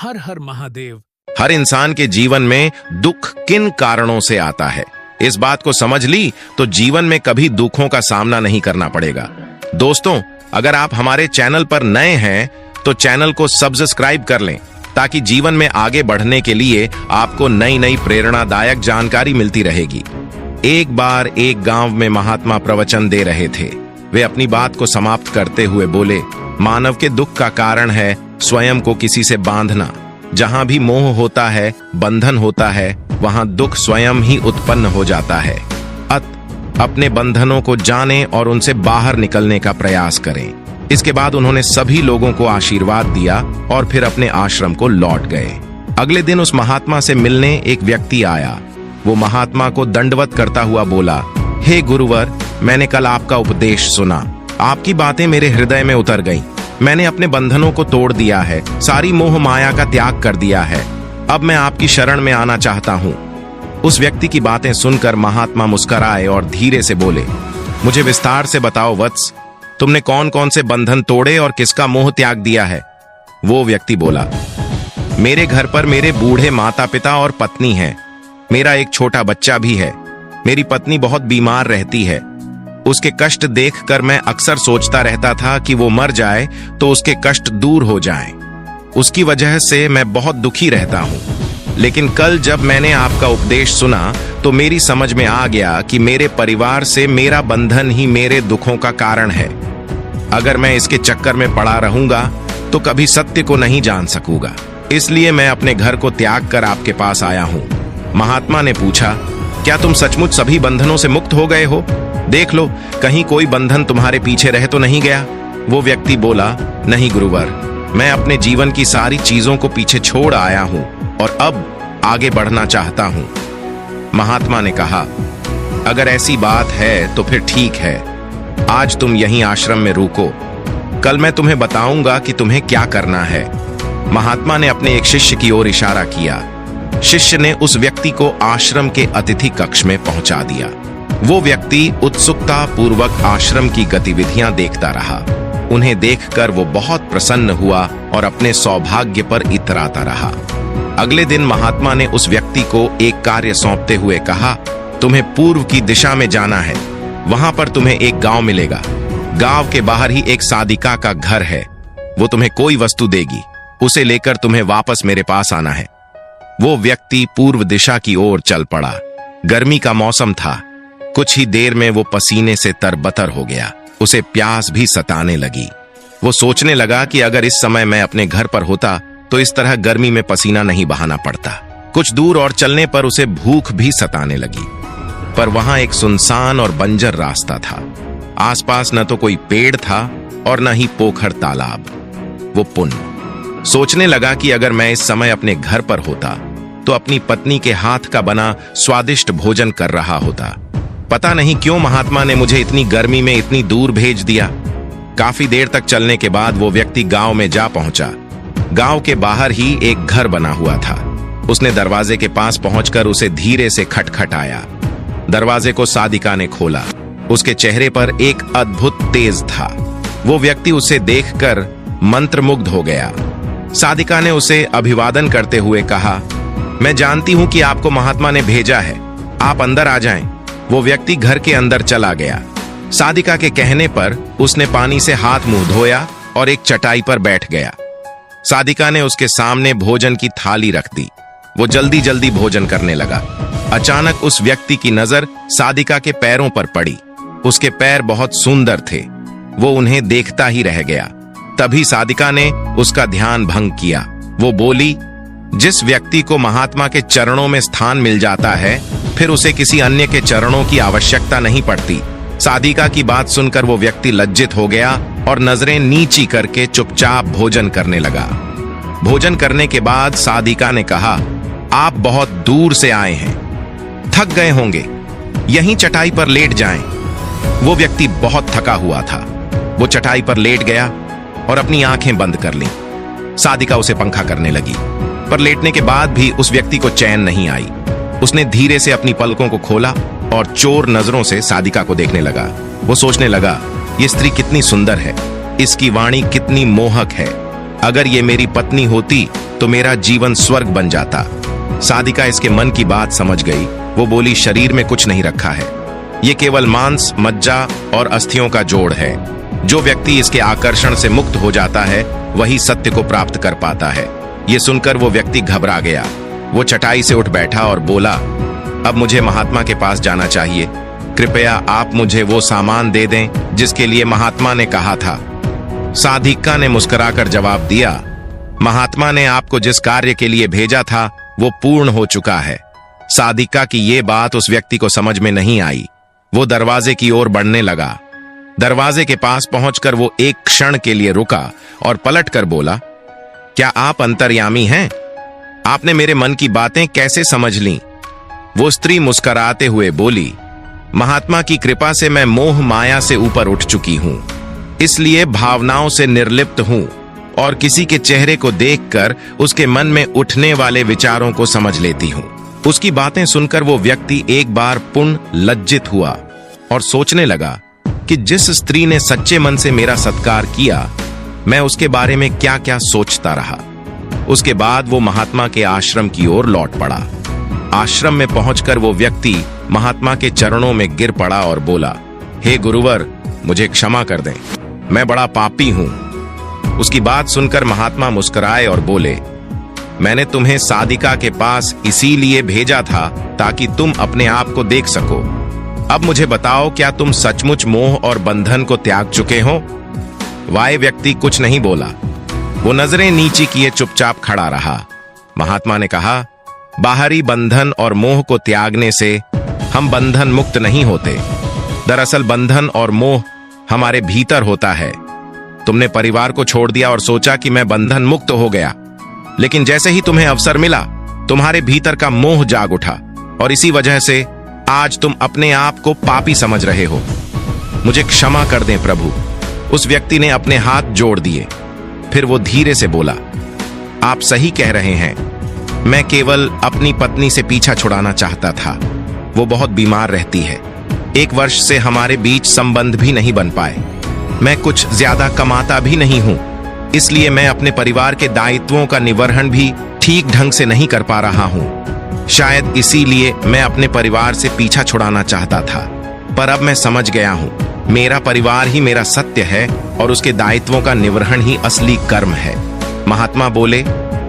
हर हर महादेव। हर इंसान के जीवन में दुख किन कारणों से आता है, इस बात को समझ ली तो जीवन में कभी दुखों का सामना नहीं करना पड़ेगा। दोस्तों, अगर आप हमारे चैनल पर नए हैं तो चैनल को सब्सक्राइब कर लें ताकि जीवन में आगे बढ़ने के लिए आपको नई नई प्रेरणादायक जानकारी मिलती रहेगी। एक बार एक गांव में महात्मा प्रवचन दे रहे थे। वे अपनी बात को समाप्त करते हुए बोले, मानव के दुख का कारण है स्वयं को किसी से बांधना। जहां भी मोह होता है, बंधन होता है, वहां दुख स्वयं ही उत्पन्न हो जाता है। अपने बंधनों को जानें और उनसे बाहर निकलने का प्रयास करें। इसके बाद उन्होंने सभी लोगों को आशीर्वाद दिया और फिर अपने आश्रम को लौट गए। अगले दिन उस महात्मा से मिलने एक व्यक्ति आया। वो महात्मा को दंडवत करता हुआ बोला, हे गुरुवर, मैंने कल आपका उपदेश सुना। आपकी बातें मेरे हृदय में उतर गईं। मैंने अपने बंधनों को तोड़ दिया है, सारी मोह माया का त्याग कर दिया है। अब मैं आपकी शरण में आना चाहता हूँ। उस व्यक्ति की बातें सुनकर महात्मा मुस्कुराए और धीरे से बोले, मुझे विस्तार से बताओ वत्स, तुमने कौन कौन से बंधन तोड़े और किसका मोह त्याग दिया है? वो व्यक्ति बोला, मेरे घर पर मेरे बूढ़े माता पिता और पत्नी है। मेरा एक छोटा बच्चा भी है। मेरी पत्नी बहुत बीमार रहती है। उसके कष्ट देखकर मैं अक्सर सोचता रहता था कि वो मर जाए तो उसके कष्ट दूर हो जाएं। उसकी वजह से मैं बहुत दुखी रहता हूँ। लेकिन कल जब मैंने आपका उपदेश सुना तो मेरी समझ में आ गया कि मेरे परिवार से मेरा बंधन ही मेरे दुखों का कारण है। अगर मैं इसके चक्कर में पड़ा रहूंगा तो कभी सत्य को नहीं जान सकूंगा। इसलिए मैं अपने घर को त्याग कर आपके पास आया हूँ। महात्मा ने पूछा, क्या तुम सचमुच सभी बंधनों से मुक्त हो गए हो? देख लो, कहीं कोई बंधन तुम्हारे पीछे रह तो नहीं गया? वो व्यक्ति बोला, नहीं गुरुवर, मैं अपने जीवन की सारी चीजों को पीछे छोड़ आया हूँ और अब आगे बढ़ना चाहता हूँ। महात्मा ने कहा, अगर ऐसी बात है तो फिर ठीक है। आज तुम यहीं आश्रम में रुको। कल मैं तुम्हें बताऊंगा कि तुम्हें क्या करना है। महात्मा ने अपने एक शिष्य की ओर इशारा किया। शिष्य ने उस व्यक्ति को आश्रम के अतिथि कक्ष में पहुंचा दिया। वो व्यक्ति उत्सुकता पूर्वक आश्रम की गतिविधियां देखता रहा। उन्हें देखकर वो बहुत प्रसन्न हुआ और अपने सौभाग्य पर इतराता रहा। अगले दिन महात्मा ने उस व्यक्ति को एक कार्य सौंपते हुए कहा, तुम्हें पूर्व की दिशा में जाना है। वहां पर तुम्हें एक गांव मिलेगा। गांव के बाहर ही एक साधिका का घर है। वो तुम्हें कोई वस्तु देगी। उसे लेकर तुम्हें वापस मेरे पास आना है। वो व्यक्ति पूर्व दिशा की ओर चल पड़ा। गर्मी का मौसम था। कुछ ही देर में वो पसीने से तरबतर हो गया। उसे प्यास भी सताने लगी। वो सोचने लगा कि अगर इस समय मैं अपने घर पर होता तो इस तरह गर्मी में पसीना नहीं बहाना पड़ता। कुछ दूर और चलने पर उसे भूख भी सताने लगी, पर वहां एक सुनसान और बंजर रास्ता था। आसपास न तो कोई पेड़ था और न ही पोखर तालाब। वो पुण्य सोचने लगा कि अगर मैं इस समय अपने घर पर होता तो अपनी पत्नी के हाथ का बना स्वादिष्ट भोजन कर रहा होता। पता नहीं क्यों महात्मा ने मुझे इतनी गर्मी में इतनी दूर भेज दिया। काफी देर तक चलने के बाद वो व्यक्ति गांव में जा पहुंचा। गांव के बाहर ही एक घर बना हुआ था। उसने दरवाजे के पास पहुंचकर उसे धीरे से खटखटाया। दरवाजे को साधिका ने खोला। उसके चेहरे पर एक अद्भुत तेज था। वो व्यक्ति उसे देखकर मंत्रमुग्ध हो गया। साधिका ने उसे अभिवादन करते हुए कहा, मैं जानती हूं कि आपको महात्मा ने भेजा है। आप अंदर आ जाएं। वो व्यक्ति घर के अंदर चला गया। साधिका के कहने पर उसने पानी से हाथ मुंह धोया और एक चटाई पर बैठ गया। साधिका ने उसके सामने भोजन की थाली रख दी। वो जल्दी जल्दी भोजन करने लगा। अचानक उस व्यक्ति की नजर साधिका के पैरों पर पड़ी। उसके पैर बहुत सुंदर थे। वो उन्हें देखता ही रह गया। तभी साधिका ने उसका ध्यान भंग किया। वो बोली, जिस व्यक्ति को महात्मा के चरणों में स्थान मिल जाता है फिर उसे किसी अन्य के चरणों की आवश्यकता नहीं पड़ती। साधिका की बात सुनकर वो व्यक्ति लज्जित हो गया और नजरें नीची करके चुपचाप भोजन करने लगा। भोजन करने के बाद साधिका ने कहा, आप बहुत दूर से आए हैं, थक गए होंगे, यहीं चटाई पर लेट जाएं। वो व्यक्ति बहुत थका हुआ था। वो चटाई पर लेट गया और अपनी आंखें बंद कर लीं। साधिका उसे पंखा करने लगी, पर लेटने के बाद भी उस व्यक्ति को चैन नहीं आई। उसने धीरे से अपनी पलकों को खोला और चोर नजरों से साधिका को देखने लगा। वो सोचने लगा, ये स्त्री कितनी सुंदर है, इसकी वाणी कितनी मोहक है। अगर ये मेरी पत्नी होती तो मेरा जीवन स्वर्ग बन जाता। साधिका इसके मन की बात समझ गई। वो बोली, शरीर में कुछ नहीं रखा है, ये केवल मांस, मज्जा और अस्थियों का जोड़ है। जो व्यक्ति इसके आकर्षण से मुक्त हो जाता है वही सत्य को प्राप्त कर पाता है। ये सुनकर वो व्यक्ति घबरा गया। वो चटाई से उठ बैठा और बोला, अब मुझे महात्मा के पास जाना चाहिए। कृपया आप मुझे वो सामान दे दें जिसके लिए महात्मा ने कहा था। साधिका ने मुस्कुराकर जवाब दिया, महात्मा ने आपको जिस कार्य के लिए भेजा था वो पूर्ण हो चुका है। साधिका की ये बात उस व्यक्ति को समझ में नहीं आई। वो दरवाजे की ओर बढ़ने लगा। दरवाजे के पास पहुंचकर वो एक क्षण के लिए रुका और पलटकर बोला, क्या आप अंतर्यामी हैं? आपने मेरे मन की बातें कैसे समझ लीं? वो स्त्री मुस्कुराते हुए बोली, महात्मा की कृपा से मैं मोह माया से ऊपर उठ चुकी हूं, इसलिए भावनाओं से निर्लिप्त हूं और किसी के चेहरे को देखकर उसके मन में उठने वाले विचारों को समझ लेती हूं। उसकी बातें सुनकर वो व्यक्ति एक बार पुनः लज्जित हुआ और सोचने लगा कि जिस स्त्री ने सच्चे मन से मेरा सत्कार किया, मैं उसके बारे में क्या क्या सोचता रहा। उसके बाद वो महात्मा के आश्रम की ओर लौट पड़ा। आश्रम में पहुंचकर वो व्यक्ति महात्मा के चरणों में गिर पड़ा और बोला, हे गुरुवर, मुझे क्षमा कर दें, मैं बड़ा पापी हूं। उसकी बात सुनकर महात्मा मुस्कुराए और बोले, मैंने तुम्हें साधिका के पास इसीलिए भेजा था ताकि तुम अपने आप को देख सको। अब मुझे बताओ, क्या तुम सचमुच मोह और बंधन को त्याग चुके हो? वह व्यक्ति कुछ नहीं बोला। वो नजरें नीचे किए चुपचाप खड़ा रहा। महात्मा ने कहा, बाहरी बंधन और मोह को त्यागने से हम बंधन मुक्त नहीं होते। दरअसल बंधन और मोह हमारे भीतर होता है। तुमने परिवार को छोड़ दिया और सोचा कि मैं बंधन मुक्त हो गया, लेकिन जैसे ही तुम्हें अवसर मिला, तुम्हारे भीतर का मोह जाग उठा और इसी वजह से आज तुम अपने आप को पापी समझ रहे हो। मुझे क्षमा कर दें प्रभु। उस व्यक्ति ने अपने हाथ जोड़ दिए। फिर वो धीरे से बोला, आप सही कह रहे हैं, मैं केवल अपनी पत्नी से पीछा छुड़ाना चाहता था। वो बहुत बीमार रहती है। 1 वर्ष से हमारे बीच संबंध भी नहीं बन पाए। मैं कुछ ज्यादा कमाता भी नहीं हूं, इसलिए मैं अपने परिवार के दायित्वों का निर्वहन भी ठीक ढंग से नहीं कर पा रहा हूं। शायद इसीलिए मैं अपने परिवार से पीछा छुड़ाना चाहता था, पर अब मैं समझ गया हूं, मेरा परिवार ही मेरा सत्य है और उसके दायित्वों का निर्वहन ही असली कर्म है। महात्मा बोले,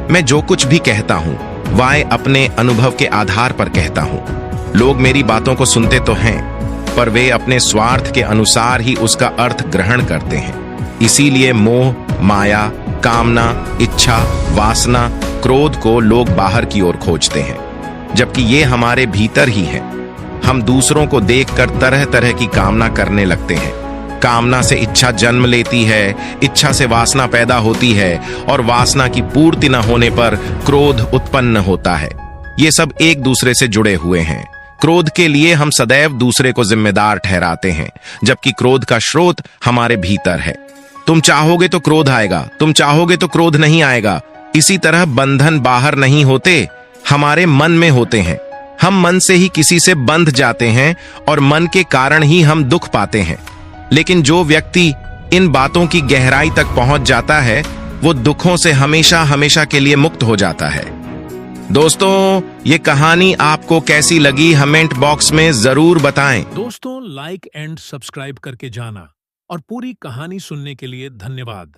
मैं जो कुछ भी कहता हूं वह अपने अनुभव के आधार पर कहता हूं। लोग मेरी बातों को सुनते तो हैं, पर वे अपने स्वार्थ के अनुसार ही उसका अर्थ ग्रहण करते हैं। इसीलिए मोह, माया, कामना, इच्छा, वासना, क्रोध को लोग बाहर की ओर खोजते हैं, जबकि ये हमारे भीतर ही है। हम दूसरों को देखकर तरह तरह की कामना करने लगते हैं। कामना से इच्छा जन्म लेती है, इच्छा से वासना पैदा होती है और वासना की पूर्ति न होने पर क्रोध उत्पन्न होता है। ये सब एक दूसरे से जुड़े हुए हैं। क्रोध के लिए हम सदैव दूसरे को जिम्मेदार ठहराते हैं, जबकि क्रोध का स्रोत हमारे भीतर है। तुम चाहोगे तो क्रोध आएगा, तुम चाहोगे तो क्रोध नहीं आएगा। इसी तरह बंधन बाहर नहीं होते, हमारे मन में होते हैं। हम मन से ही किसी से बंध जाते हैं और मन के कारण ही हम दुख पाते हैं। लेकिन जो व्यक्ति इन बातों की गहराई तक पहुंच जाता है, वो दुखों से हमेशा हमेशा के लिए मुक्त हो जाता है। दोस्तों, ये कहानी आपको कैसी लगी कमेंट बॉक्स में जरूर बताएं। दोस्तों, लाइक एंड सब्सक्राइब करके जाना और पूरी कहानी सुनने के लिए धन्यवाद।